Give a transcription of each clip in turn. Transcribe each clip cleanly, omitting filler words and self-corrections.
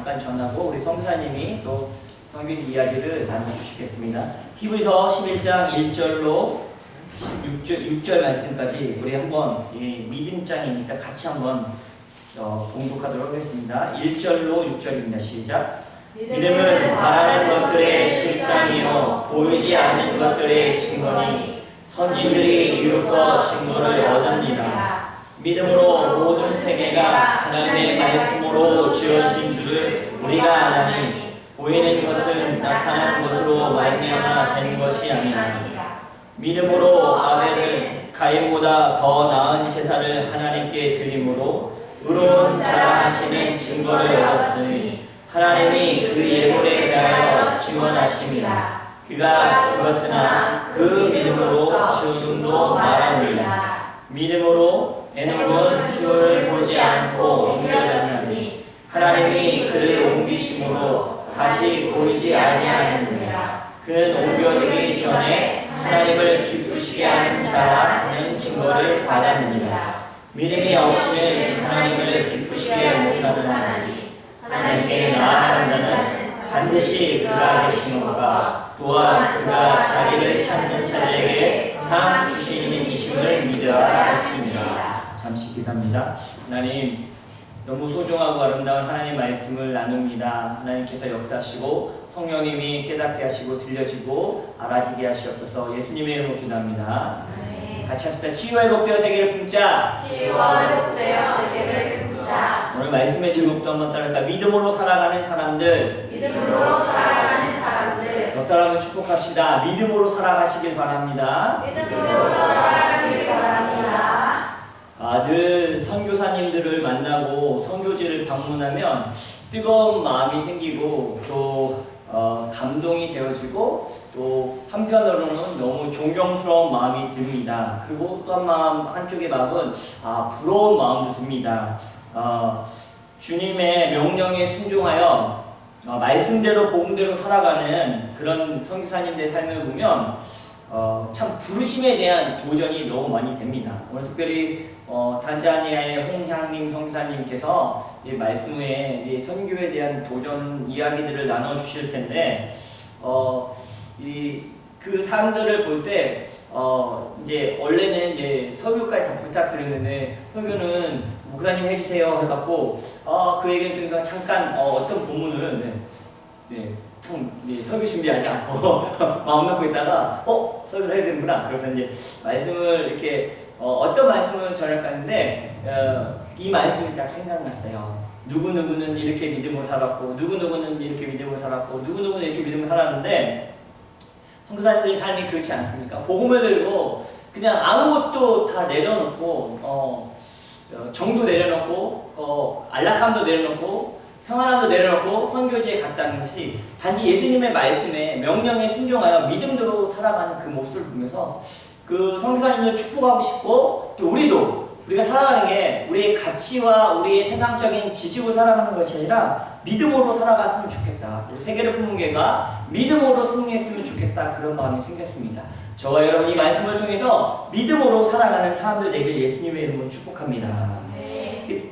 잠깐 전하고 우리 성사님이 또 성경 이야기를 나눠주시겠습니다. 히브리서 11장 1절로 6절 말씀까지 우리 한번 믿음장이니까 같이 한번 봉독하도록 하겠습니다. 1절로 6절입니다. 시작. 믿음은 바라는 것들의 실상이요 보이지 않는 것들의 증거니 선진들이 이로써 증거를 얻으니라. 믿음으로 모든 세계가 하나님의 말씀으로 지어진 줄을 우리가 아나니 보이는 것은 나타나는 것으로 말미암아 된 것이 아니라 믿음으로 아벨은 가인보다 더 나은 제사를 하나님께 드림으로 의로운 자라 하시는 증거를 얻었으니 하나님이 그 예물에 대하여 증언하심이라. 그가 죽었으나 그 믿음으로 지금도 말하느니라. 믿음으로 에녹은 주를 보지 않고 옮겨졌으니 하나님이 그를 옮기심으로 다시 보이지 아니하느니라. 그는 옮겨지기 전에 하나님을 기쁘시게 하는 자라 하는 증거를 받았느니라. 믿음이 없이는 하나님을 기쁘시게 못하는 하나님 하나님께 나아가는 자는 반드시 그가 계시는가 또한 그가 자기를 찾는 자들에게 상 주시는 이심을 믿어야 하십니다. 잠시 기도합니다. 하나님 너무 소중하고 아름다운 하나님 말씀을 나눕니다. 하나님께서 역사하시고 성령님이 깨닫게 하시고 들려지고 알아지게 하시옵소서. 예수님의 이름으로 기도합니다. 같이 합시다. 치유와 회복되어 세계를 품자. 치유와 회복되어 세계를 품자. 오늘 말씀의 제목도 한번 따라할까? 믿음으로 살아가는 사람들. 믿음으로 살아가는 사람들. 옆 사람을 축복합시다. 믿음으로 살아가시길 바랍니다. 믿음으로 살아가시길 바랍니다. 늘 선교사님들을 만나고 선교지를 방문하면 뜨거운 마음이 생기고 또 감동이 되어지고 또 한편으로는 너무 존경스러운 마음이 듭니다. 그리고 또 한쪽의 마음은 부러운 마음도 듭니다. 주님의 명령에 순종하여 말씀대로 복음대로 살아가는 그런 선교사님들의 삶을 보면 참 부르심에 대한 도전이 너무 많이 됩니다. 오늘 특별히 단자니아의 홍향님 선교사님께서 이 말씀 후에 선교에 대한 도전 이야기들을 나눠주실 텐데 그 사람들을 볼 때 이제 원래는 이제 설교까지 다 부탁드렸는데 설교는 목사님 해주세요 해갖고 그 얘기를 들으니까 잠깐 어떤 본문을 설교 준비하지 않고 마음 놓고 있다가 설교를 해야 되는구나. 그래서 이제 말씀을 이렇게 어떤 말씀을 전할까 했는데 이 말씀이 딱 생각났어요. 누구누구는 이렇게 믿음으로 살았고 누구누구는 이렇게 믿음으로 살았고 누구누구는 이렇게 믿음으로 살았는데 선교사님들의 삶이 그렇지 않습니까? 복음을 들고 그냥 아무것도 다 내려놓고 정도 내려놓고 안락함도 내려놓고 평안함도 내려놓고 선교지에 갔다는 것이 단지 예수님의 말씀에 명령에 순종하여 믿음대로 살아가는 그 모습을 보면서 그 선교사님을 축복하고 싶고 또 우리가 살아가는 게 우리의 가치와 우리의 세상적인 지식으로 살아가는 것이 아니라 믿음으로 살아갔으면 좋겠다. 우리 세계를 품은 교회가 믿음으로 승리했으면 좋겠다. 그런 마음이 생겼습니다. 저와 여러분이 말씀을 통해서 믿음으로 살아가는 사람들 되길 예수님의 이름으로 축복합니다.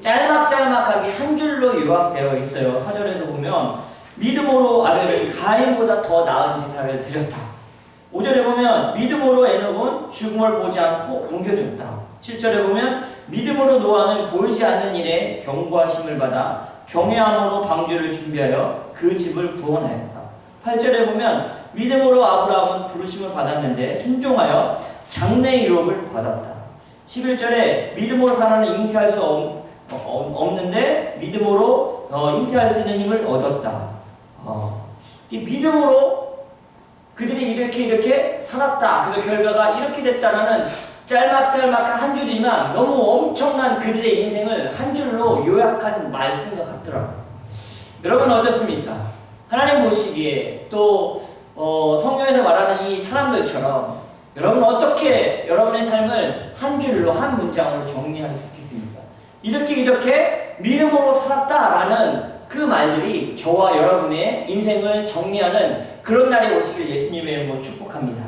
짤막짤막하게 한 줄로 요약되어 있어요. 4절에도 보면 믿음으로 아벨은 가인보다 더 나은 제사를 드렸다. 5절에 보면 믿음으로 에녹은 죽음을 보지 않고 옮겨졌다. 7절에 보면 믿음으로 노아는 보이지 않는 일에 경고하심을 받아 경외함으로 방주를 준비하여 그 집을 구원하였다. 8절에 보면 믿음으로 아브라함은 부르심을 받았는데 순종하여 장래 유업을 받았다. 11절에 믿음으로 살아는 잉태할 수 없는데 믿음으로 잉태할 수 있는 힘을 얻었다. 이 믿음으로 그들이 이렇게 살았다. 그래서 결과가 이렇게 됐다라는 짤막짤막한 한 줄이지만 너무 엄청난 그들의 인생을 한 줄로 요약한 말씀과 같더라고요. 여러분 어떻습니까? 하나님 보시기에 또 성경에서 말하는 이 사람들처럼 여러분 어떻게 여러분의 삶을 한 줄로 한 문장으로 정리할 수 있겠습니까? 이렇게 믿음으로 살았다라는 그 말들이 저와 여러분의 인생을 정리하는 그런 날이 오시길 예수님의 이름으로 축복합니다.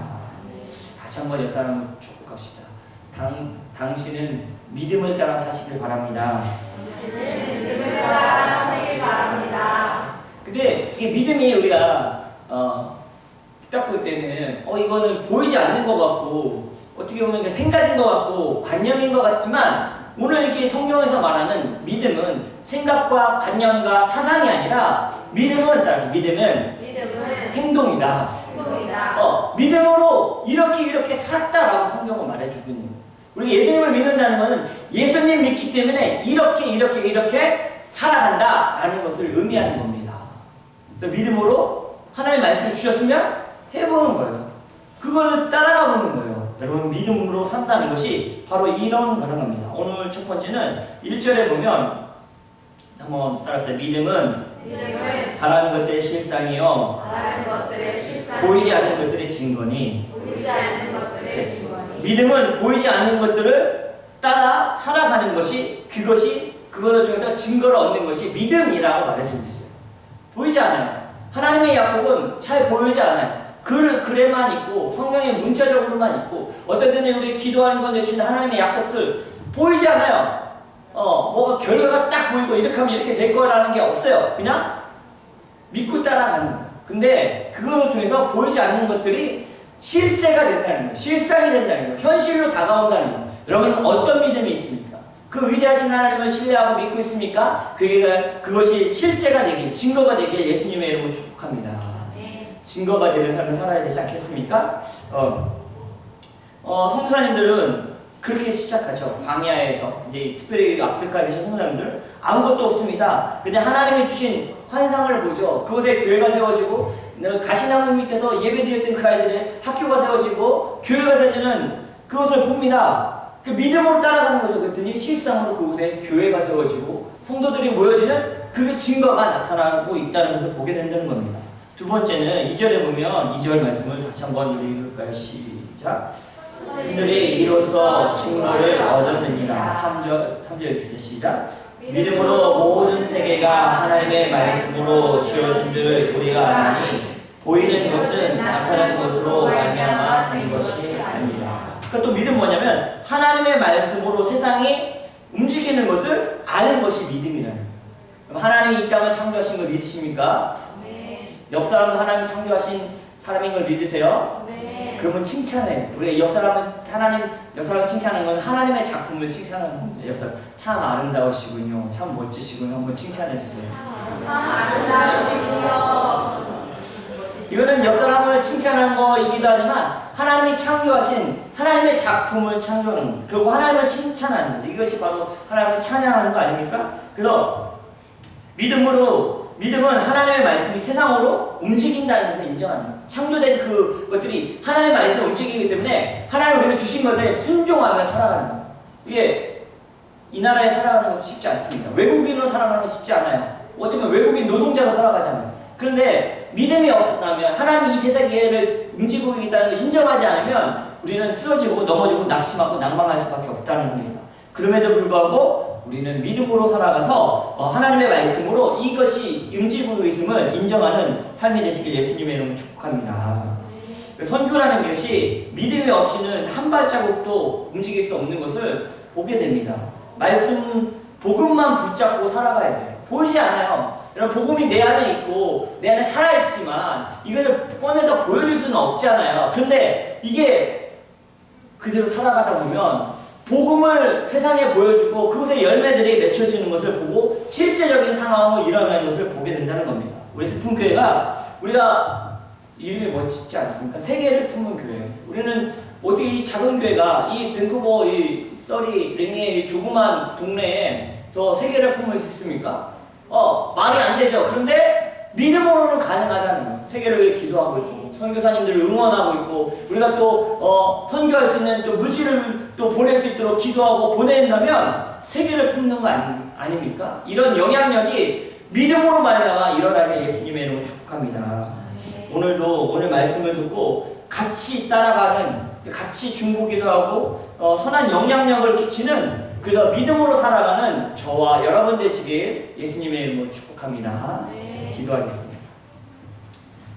다시 한번 옆 사람을 축복합시다. 당신은 믿음을 따라 사시길 바랍니다. 당신은 믿음을 따라 사시길 바랍니다. 이게 믿음이 우리가 딱 볼 때는 이거는 보이지 않는 것 같고 어떻게 보면 이게 생각인 것 같고 관념인 것 같지만 오늘 이렇게 성경에서 말하는 믿음은 생각과 관념과 사상이 아니라 믿음은 행동이다. 믿음으로 이렇게 살았다라고 성경은 말해주고 있는 거예요. 우리 예수님을 믿는다는 것은 예수님 믿기 때문에 이렇게 살아간다라는 것을 의미하는 겁니다. 그래서 믿음으로 하나님 말씀을 주셨으면 해보는 거예요. 그걸 따라가 보는 거예요. 여러분 믿음으로 산다는 것이 바로 이런 거라는 겁니다. 오늘 첫 번째는 1절에 보면 한번 따라합시다. 믿음은 바라는 것들의 실상이요 보이지 않는 것들의 증거니. 믿음은 보이지 않는 것들을 따라 살아가는 것이 그것을 통해서 증거를 얻는 것이 믿음이라고 말해주고 있어요. 보이지 않아요. 하나님의 약속은 잘 보이지 않아요. 글에만 있고 성경의 문자적으로만 있고 어떤 때는 우리 기도하는 건데 주신 하나님의 약속들 보이지 않아요. 뭐가 결과가 딱 보이고 이렇게 하면 이렇게 될 거라는 게 없어요. 그냥 믿고 따라가는 거예요. 근데 그걸 통해서 보이지 않는 것들이 실제가 된다는 거예요. 실상이 된다는 거예요. 현실로 다가온다는 거예요. 여러분은 어떤 믿음이 있습니까? 그 위대하신 하나님을 신뢰하고 믿고 있습니까? 그것이 실제가 되길, 증거가 되길 예수님의 이름으로 축복합니다. 증거가 되는 삶을 살아야 되지 않겠습니까? 선교사님들은 그렇게 시작하죠. 광야에서 이제 특별히 아프리카에 계신 선교사님들 아무것도 없습니다. 근데 하나님이 주신 환상을 보죠. 그곳에 교회가 세워지고 가시나무 밑에서 예배드렸던 그 아이들의 학교가 세워지고 교회가 세워지는 그것을 봅니다. 그 믿음으로 따라가는 거죠. 그랬더니 실상으로 그곳에 교회가 세워지고 성도들이 모여지는 그 증거가 나타나고 있다는 것을 보게 된다는 겁니다. 두 번째는 2절에 보면 2절 말씀을 다시 한번 읽을까요? 시작. 그들이 이로써 증거를 얻었느니라. 3절 주제 시작. 믿음으로 모든 세계가 하나님의 말씀으로 지어진 줄 우리가 아나니 보이는 것은 나타난 것으로 말미암아 된 것이 아니라. 그러니까 또 믿음 뭐냐면 하나님의 말씀으로 세상이 움직이는 것을 아는 것이 믿음이라는 거예요. 그럼 하나님이 이 땅을 창조하신 걸 믿으십니까? 옆 사람은 하나님 창조하신 사람인 걸 믿으세요? 그러면 칭찬해. 우리 옆 사람은 옆 사람 칭찬하는 건 하나님의 작품을 칭찬하는 겁니다. 옆 사람 참 아름다우시군요. 참 멋지시군요. 한번 칭찬해 주세요. 참 아름다우시군요. 이거는 옆 사람을 칭찬하는 거이기도 하지만 하나님이 창조하신 하나님의 작품을 창조하는 겁니다. 결국 하나님을 칭찬하는 겁니다. 이것이 바로 하나님을 찬양하는 거 아닙니까? 그래서 믿음은 하나님의 말씀이 세상으로 움직인다는 것을 인정하는 거예요. 창조된 그것들이 하나님의 말씀을 움직이기 때문에 하나님 우리가 주신 것에 순종하며 살아가는 거예요. 이게 이 나라에 살아가는 건 쉽지 않습니다. 외국인으로 살아가는 건 쉽지 않아요. 어떻게 보면 외국인 노동자로 살아가잖아요. 그런데 믿음이 없었다면 하나님이 이 세상을 움직이고 있다는 걸 인정하지 않으면 우리는 쓰러지고 넘어지고 낙심하고 낭망할 수밖에 없다는 겁니다. 그럼에도 불구하고 우리는 믿음으로 살아가서 하나님의 말씀으로 이것이 움직이고 있음을 인정하는 삶이 되시길 예수님의 이름으로 축복합니다. 선교라는 것이 믿음이 없이는 한 발자국도 움직일 수 없는 것을 보게 됩니다. 복음만 붙잡고 살아가야 돼요. 보이지 않아요. 여러분 복음이 내 안에 있고 내 안에 살아있지만 이거를 꺼내서 보여줄 수는 없잖아요. 그런데 이게 그대로 살아가다 보면 복음을 세상에 보여주고 그곳의 열매들이 맺혀지는 것을 보고 실제적인 상황으로 일어나는 것을 보게 된다는 겁니다. 우리 슬픔교회가 우리가 이름이 멋지지 않습니까? 세계를 품은 교회. 우리는 어떻게 이 작은 교회가 이 밴쿠버 이 서리 링의 이 조그만 동네에서 세계를 품을 수 있습니까? 말이 안 되죠. 그런데 믿음으로는 가능하다는 거예요. 세계를 위해 기도하고 있고 선교사님들을 응원하고 있고 우리가 또 선교할 수 있는 또 물질을 또 보낼 수 있도록 기도하고 보낸다면 세계를 품는 거 아닙니까? 이런 영향력이 믿음으로 말미암아 일어나게 예수님의 이름으로 축복합니다. 오늘 말씀을 듣고 같이 따라가는 같이 중보기도 하고 선한 영향력을 끼치는 그래서 믿음으로 살아가는 저와 여러분 되시길 예수님의 이름으로 축복합니다. 기도하겠습니다.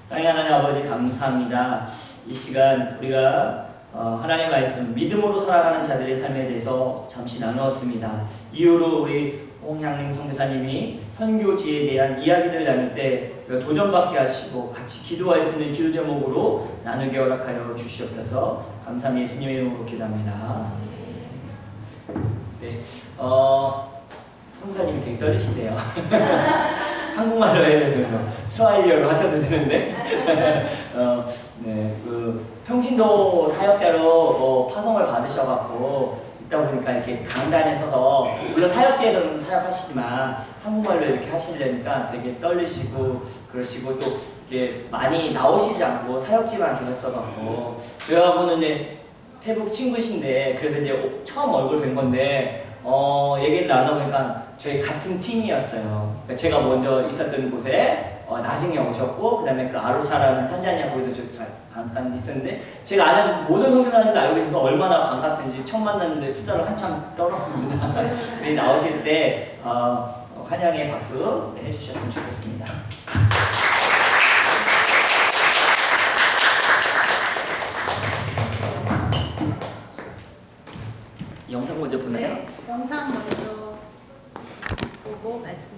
사랑하는 하나님 아버지 감사합니다. 이 시간 우리가 하나님의 말씀 믿음으로 살아가는 자들의 삶에 대해서 잠시 나누었습니다. 이후로 우리 홍향림 선교사님이 선교지에 대한 이야기를 나눌 때 도전받게 하시고 같이 기도할 수 있는 기도 제목으로 나누게 허락하여 주시옵소서. 감사함 예수님의 이름으로 기도합니다. 네, 성사님이 되게 떨리시네요. 한국말로 해야 되는 스와일리어로 하셔도 되는데 네, 평신도 사역자로 파송을 받으셔갖고 있다 보니까 이렇게 강단에 서서 물론 사역지에서는 사역하시지만 한국말로 이렇게 하시려니까 되게 떨리시고 그러시고 또 이렇게 많이 나오시지 않고 사역지만 계셨어갖고 저하고는 이제 페북 친구신데 그래서 이제 처음 얼굴 뵌 건데 얘기를 나눠보니까 저희 같은 팀이었어요. 그러니까 제가 먼저 있었던 곳에 나중에 오셨고 그 다음에 그 아루샤라는 탄자니아 거기도 저 잠깐 있었는데 제가 아는 모든 선교사님들 알고 계셔서 얼마나 반갑든지 처음 만났는데 수다를 한참 떨었습니다. 나오실 때 환영의 박수 해주셨으면 좋겠습니다. 영상 먼저 보나요? 네, 영상 먼저 보고 말씀.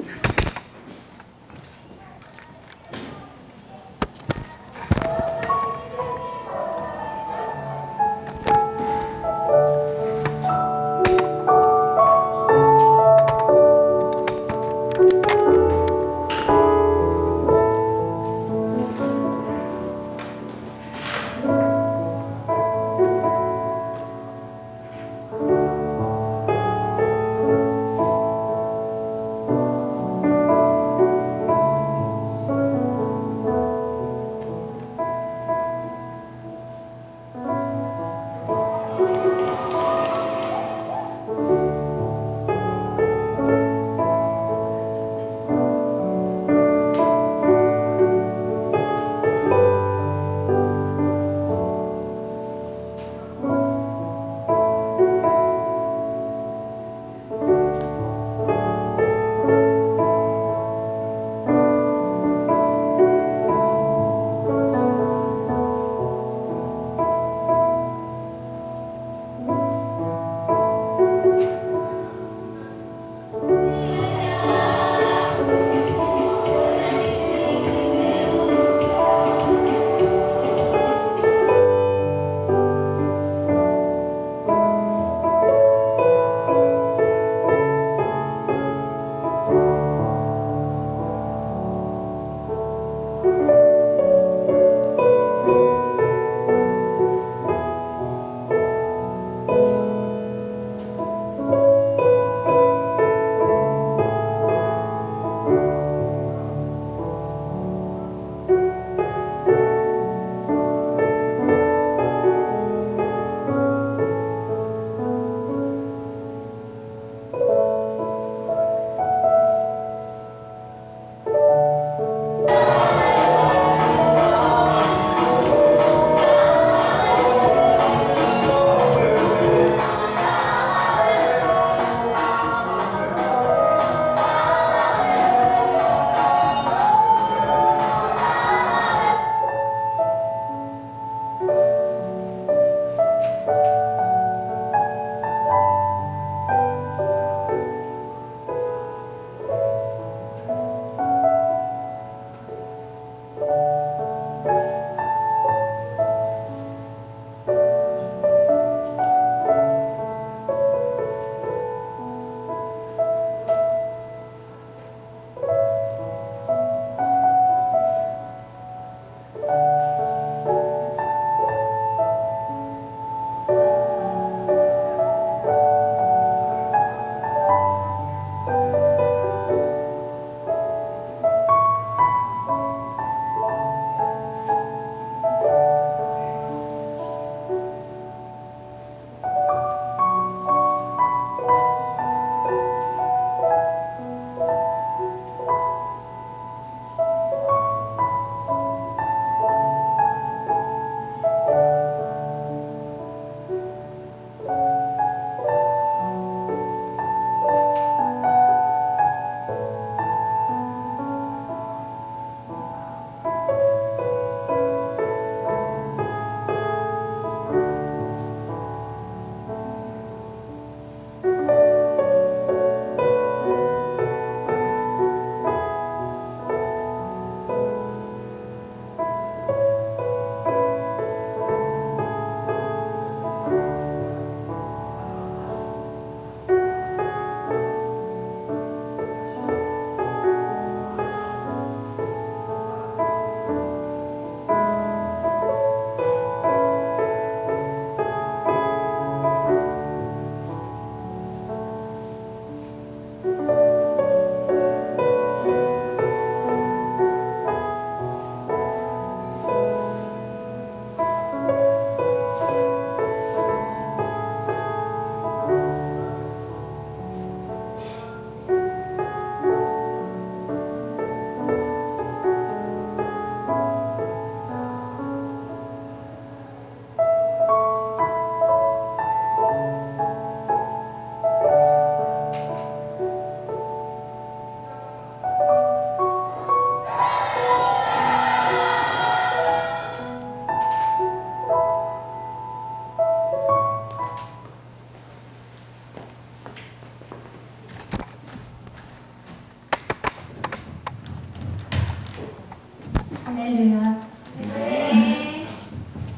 할렐루야. 네.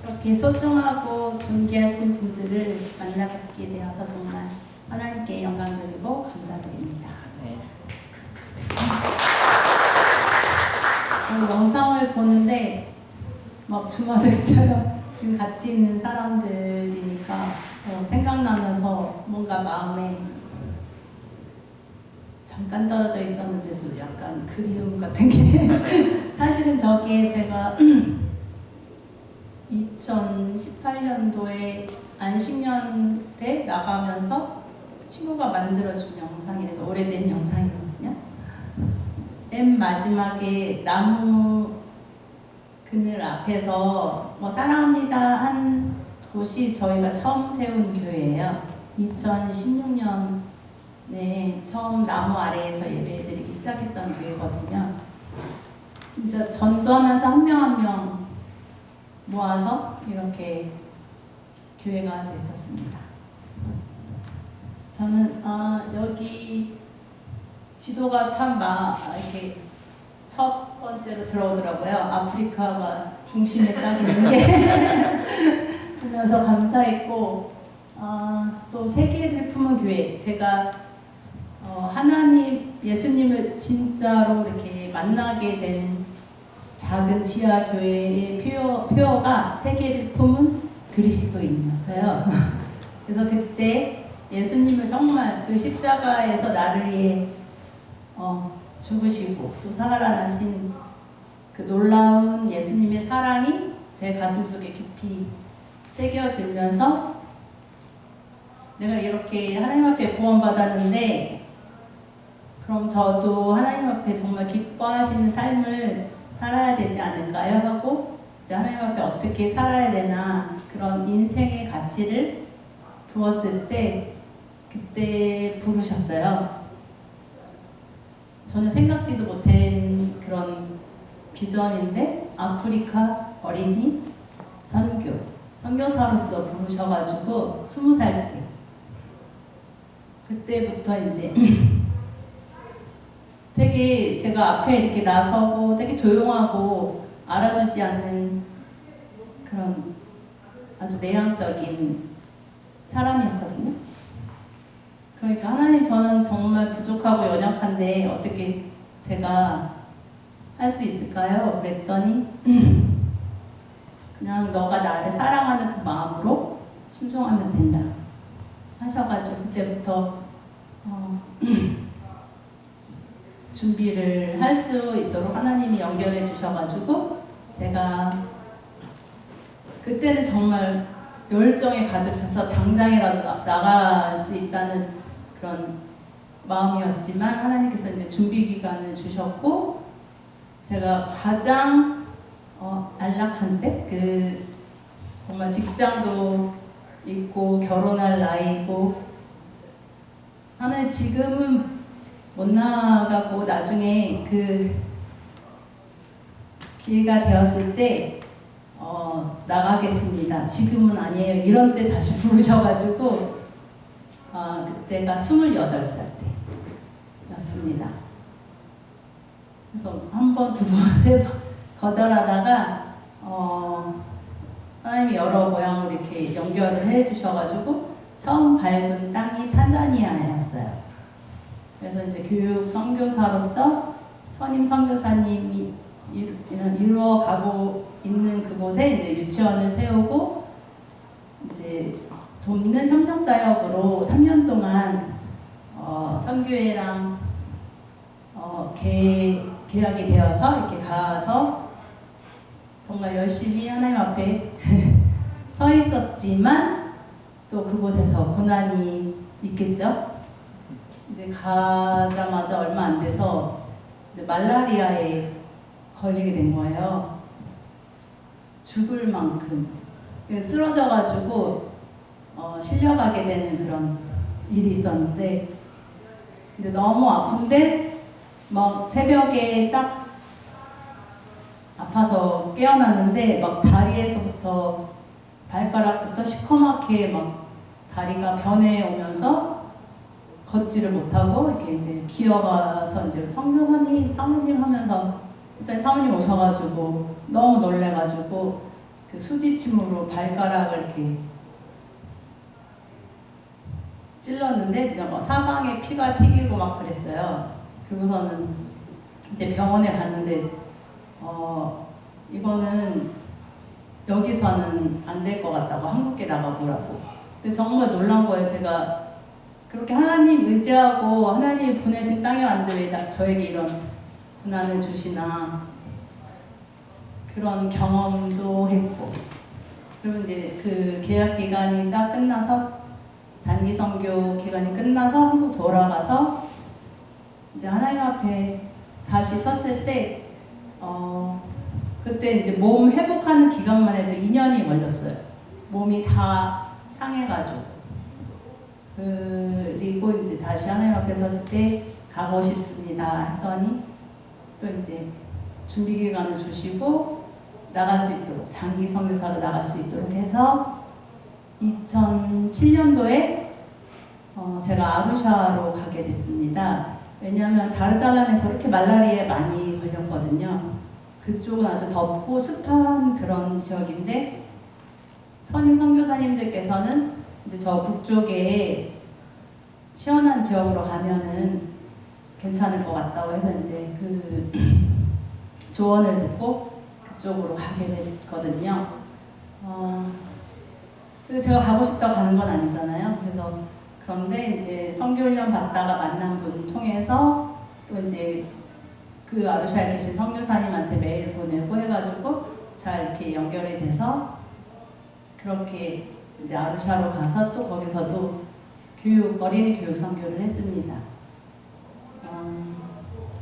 이렇게 소중하고 존귀하신 분들을 만나뵙게 되어서 정말 하나님께 영광드리고 감사드립니다. 네. 오늘 영상을 보는데 막 주마등처럼 지금 같이 있는 사람들이니까 생각나면서 뭔가 마음에 잠깐 떨어져 있었는데도 약간 그리움 같은 게 사실은 저게 제가 2018년도에 안식년 때 나가면서 친구가 만들어준 영상이라서 오래된 영상이거든요. 맨 마지막에 나무 그늘 앞에서 사랑합니다 한 곳이 저희가 처음 세운 교회예요. 2016년에 처음 나무 아래에서 예배드리기 시작했던 교회거든요. 진짜 전도하면서 한 명 한 명 모아서 이렇게 교회가 됐었습니다. 저는 여기 지도가 참 이렇게 첫 번째로 들어오더라고요. 아프리카가 중심에 딱 있는 게 보면서 감사했고 또 세계를 품은 교회. 제가 하나님 예수님을 진짜로 이렇게 만나게 된 작은 지하 교회의 표어가 세계를 품은 그리스도인이었어요. 그래서 그때 예수님을 정말 그 십자가에서 나를 위해 죽으시고 또 살아나신 그 놀라운 예수님의 사랑이 제 가슴속에 깊이 새겨들면서 내가 이렇게 하나님 앞에 구원받았는데 그럼 저도 하나님 앞에 정말 기뻐하시는 삶을 살아야 되지 않을까요? 하고 이제 하나님 앞에 어떻게 살아야 되나 그런 인생의 가치를 두었을 때 그때 부르셨어요. 전혀 생각지도 못한 그런 비전인데 아프리카 어린이 선교사로서 부르셔가지고 20살 때 그때부터 이제 되게 제가 앞에 이렇게 나서고 되게 조용하고 알아주지 않는 그런 아주 내향적인 사람이었거든요. 그러니까 하나님 저는 정말 부족하고 연약한데 어떻게 제가 할 수 있을까요? 그랬더니 그냥 너가 나를 사랑하는 그 마음으로 순종하면 된다 하셔가지고 그때부터 준비를 할 수 있도록 하나님이 연결해 주셔가지고 제가 그때는 정말 열정에 가득 차서 당장이라도 나갈 수 있다는 그런 마음이었지만 하나님께서 이제 준비 기간을 주셨고 제가 가장 안락한 때 그 정말 직장도 있고 결혼할 나이고 하나님 지금은 못 나가고 나중에 그 기회가 되었을 때 나가겠습니다. 지금은 아니에요. 이런 때 다시 부르셔가지고 그때가 28살 때였습니다. 그래서 한 번, 두 번, 세 번 거절하다가 하나님이 여러 모양으로 이렇게 연결을 해주셔가지고 처음 밟은 땅이 탄자니아였어요. 그래서 이제 교육 선교사로서 선임 선교사님이 이루어가고 있는 그곳에 이제 유치원을 세우고 이제 돕는 협력사역으로 3년 동안 선교회랑 계약이 되어서 이렇게 가서 정말 열심히 하나님 앞에 서 있었지만 또 그곳에서 고난이 있겠죠. 이제 가자마자 얼마 안 돼서 이제 말라리아에 걸리게 된 거예요. 죽을 만큼 쓰러져가지고 실려가게 되는 그런 일이 있었는데 이제 너무 아픈데 막 새벽에 딱 아파서 깨어났는데 막 다리에서부터 발가락부터 시커멓게 막 다리가 변해 오면서 걷지를 못하고 이렇게 이제 기어가서 이제 성교사님, 사모님 하면서 그랬더니 사모님 오셔가지고 너무 놀래가지고 그 수지침으로 발가락을 이렇게 찔렀는데 뭐 사방에 피가 튀기고 막 그랬어요. 그리고서는 이제 병원에 갔는데 이거는 여기서는 안 될 것 같다고 한국에 나가보라고. 근데 정말 놀란 거예요. 제가 그렇게 하나님 의지하고 하나님이 보내신 땅에 왔는데 왜 저에게 이런 고난을 주시나 그런 경험도 했고, 그리고 이제 그 계약 기간이 딱 끝나서 단기 선교 기간이 끝나서 한국 돌아가서 이제 하나님 앞에 다시 섰을 때 그때 이제 몸 회복하는 기간만 해도 2년이 걸렸어요. 몸이 다 상해가지고. 그리고 이제 다시 하나님 앞에 섰을 때 가고 싶습니다 했더니 또 이제 준비 기간을 주시고 나갈 수 있도록 장기 선교사로 나갈 수 있도록 해서 2007년도에 제가 아루샤로 가게 됐습니다. 왜냐하면 다르살람에서 그렇게 말라리아에 많이 걸렸거든요. 그쪽은 아주 덥고 습한 그런 지역인데 선임 선교사님들께서는 이제 저 북쪽에 시원한 지역으로 가면은 괜찮을 것 같다고 해서 이제 그 조언을 듣고 그쪽으로 가게 됐거든요. 근데 제가 가고 싶다고 가는 건 아니잖아요. 그래서 그런데 이제 선교훈련 받다가 만난 분 통해서 또 이제 그 아루샤에 계신 선교사님한테 메일 보내고 해가지고 잘 이렇게 연결이 돼서 그렇게 이제 아루샤로 가서 또 거기서도 어린이 교육 선교를 했습니다.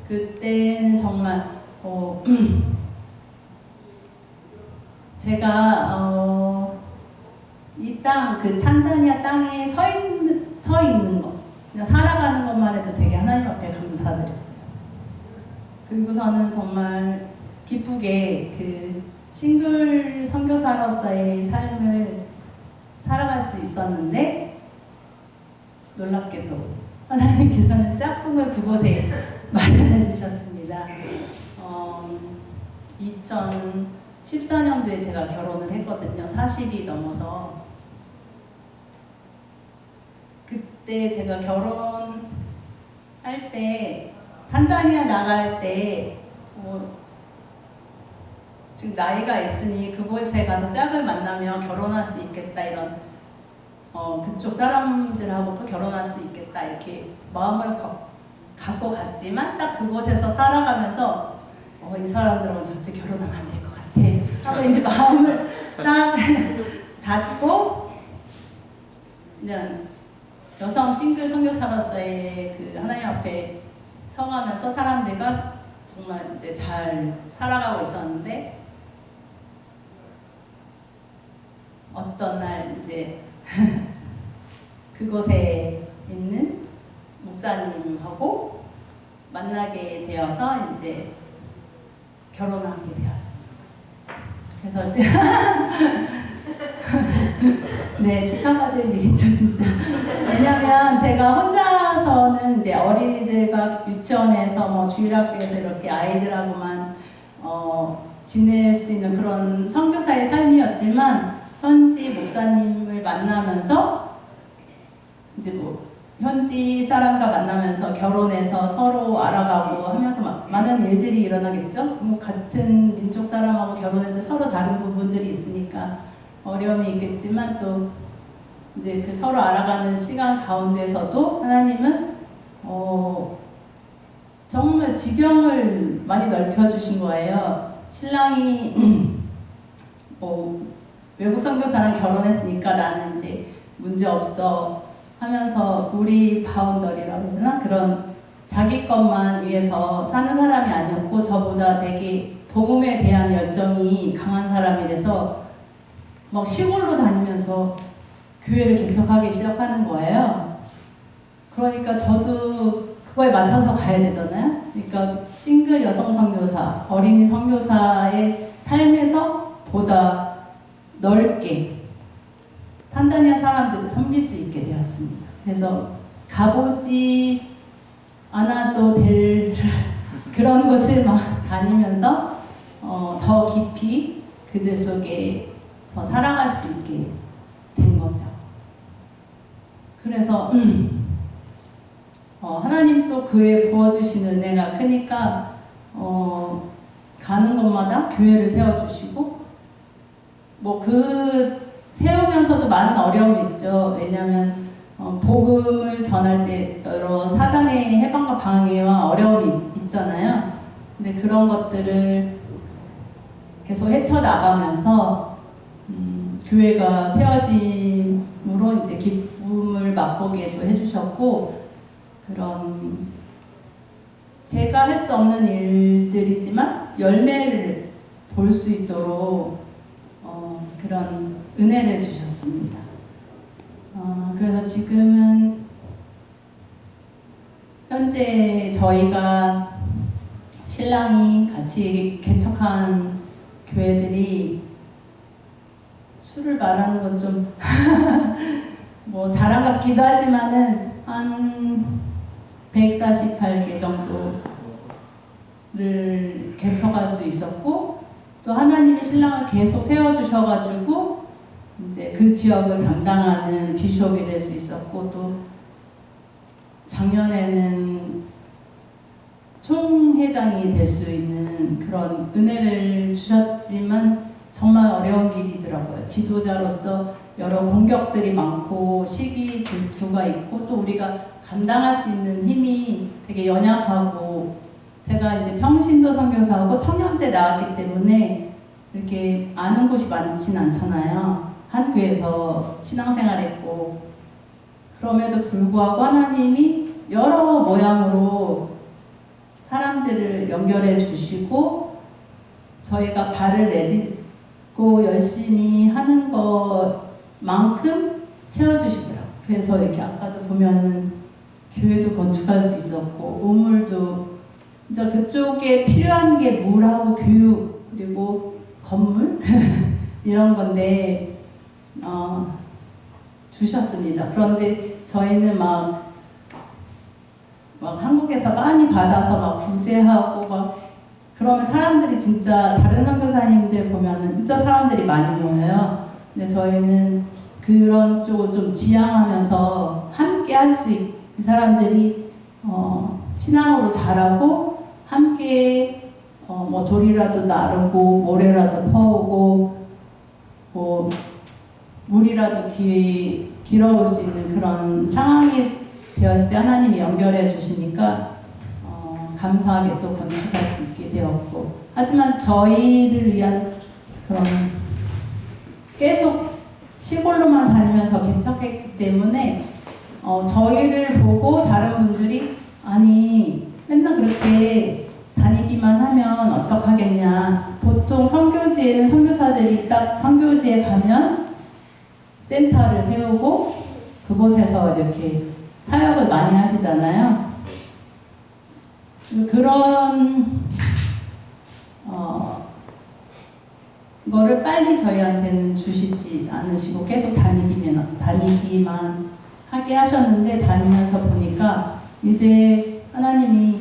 그때는 정말 제가 이 땅, 그 탄자니아 땅에 서 있는 것, 그냥 살아가는 것만 해도 되게 하나님 앞에 감사드렸어요. 그리고서는 정말 기쁘게 그 싱글 선교사로서의 삶을 살아갈 수 있었는데 놀랍게도 하나님께서는 짝꿍을 그곳에 마련해 주셨습니다. 2014년도에 제가 결혼을 했거든요. 40이 넘어서. 그때 제가 결혼할 때 탄자니아 나갈 때 지금 나이가 있으니 그곳에 가서 짝을 만나면 결혼할 수 있겠다 이런 그쪽 사람들하고 또 결혼할 수 있겠다 이렇게 마음을 갖고 갔지만 딱 그곳에서 살아가면서 이 사람들하고 절대 결혼하면 안 될 것 같아 하고 이제 마음을 딱 닫고 그냥 여성 싱글 선교사로서의 그 하나님 앞에 서가면서 사람들과 정말 이제 잘 살아가고 있었는데 어떤 날 이제 그곳에 있는 목사님하고 만나게 되어서 이제 결혼하게 되었습니다. 그래서 네, 축하받을 일이죠, 진짜. 왜냐면 제가 혼자서는 이제 어린이들과 유치원에서 뭐 주일학교에서 이렇게 아이들하고만 지낼 수 있는 그런 선교사의 삶이었지만 현지 목사님을 만나면서 이제 뭐 현지 사람과 만나면서 결혼해서 서로 알아가고 하면서 많은 일들이 일어나겠죠. 뭐 같은 민족 사람하고 결혼해도 서로 다른 부분들이 있으니까 어려움이 있겠지만 또 이제 그 서로 알아가는 시간 가운데서도 하나님은 정말 지경을 많이 넓혀주신 거예요. 신랑이 외국 선교사랑 결혼했으니까 나는 이제 문제 없어 하면서 우리 바운더리라고 하나 그런 자기 것만 위해서 사는 사람이 아니었고 저보다 되게 복음에 대한 열정이 강한 사람이라서 막 시골로 다니면서 교회를 개척하기 시작하는 거예요. 그러니까 저도 그거에 맞춰서 가야 되잖아요. 그러니까 싱글 여성 선교사, 어린이 선교사의 삶에서 보다 넓게 탄자니아 사람들을 섬길 수 있게 되었습니다. 그래서 가보지 않아도 될 그런 곳을 막 다니면서 더 깊이 그들 속에서 살아갈 수 있게 된 거죠. 그래서 하나님 또 그에 부어주신 은혜가 크니까 가는 곳마다 교회를 세워주시고 뭐 그 세우면서도 많은 어려움이 있죠. 왜냐하면 복음을 전할 때 여러 사단의 해방과 방해와 어려움이 있잖아요. 근데 그런 것들을 계속 헤쳐나가면서 교회가 세워짐으로 이제 기쁨을 맛보게도 해주셨고, 그런 제가 할 수 없는 일들이지만 열매를 볼 수 있도록 그런 은혜를 주셨습니다. 그래서 지금은 현재 저희가 신랑이 같이 개척한 교회들이 수를 말하는 건 좀 뭐 자랑 같기도 하지만은 한 148개 정도를 개척할 수 있었고, 또 하나님이 신랑을 계속 세워주셔가지고 이제 그 지역을 담당하는 비숍이 될 수 있었고, 또 작년에는 총회장이 될 수 있는 그런 은혜를 주셨지만 정말 어려운 길이더라고요. 지도자로서 여러 공격들이 많고 시기 질투가 있고, 또 우리가 감당할 수 있는 힘이 되게 연약하고, 제가 이제 평신도 선교사하고 청년대 나왔기 때문에 이렇게 아는 곳이 많진 않잖아요. 한 교회에서 신앙생활했고, 그럼에도 불구하고 하나님이 여러 모양으로 사람들을 연결해 주시고 저희가 발을 내딛고 열심히 하는 것만큼 채워주시더라고요. 그래서 이렇게 아까도 보면은 교회도 건축할 수 있었고, 우물도 이제 그쪽에 필요한 게 물하고 교육 그리고 건물 이런 건데 주셨습니다. 그런데 저희는 막 한국에서 많이 받아서 막 구제하고 막 그러면 사람들이 진짜 다른 선교사님들 보면은 진짜 사람들이 많이 모여요. 근데 저희는 그런 쪽을 좀 지향하면서 함께 할 수 있는 사람들이 신앙으로 자라고 함께 뭐 돌이라도 나르고 모래라도 퍼오고 뭐 물이라도 길어올 수 있는 그런 상황이 되었을 때 하나님이 연결해 주시니까 감사하게 또 건축할 수 있게 되었고, 하지만 저희를 위한 그런 계속 시골로만 다니면서 개척했기 때문에 저희를 보고 다른 분들이 아니 맨날 그렇게 다니기만 하면 어떡하겠냐. 보통 선교지에는 선교사들이 딱 선교지에 가면 센터를 세우고 그곳에서 이렇게 사역을 많이 하시잖아요. 그런 거를 빨리 저희한테는 주시지 않으시고 계속 다니기만 하게 하셨는데, 다니면서 보니까 이제 하나님이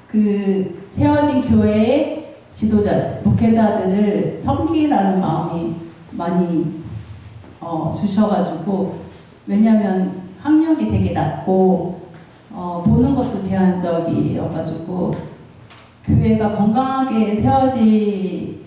그 세워진 교회의 지도자, 목회자들을 섬기라는 마음이 많이 주셔가지고, 왜냐하면 학력이 되게 낮고 보는 것도 제한적이어가지고 교회가 건강하게 세워지지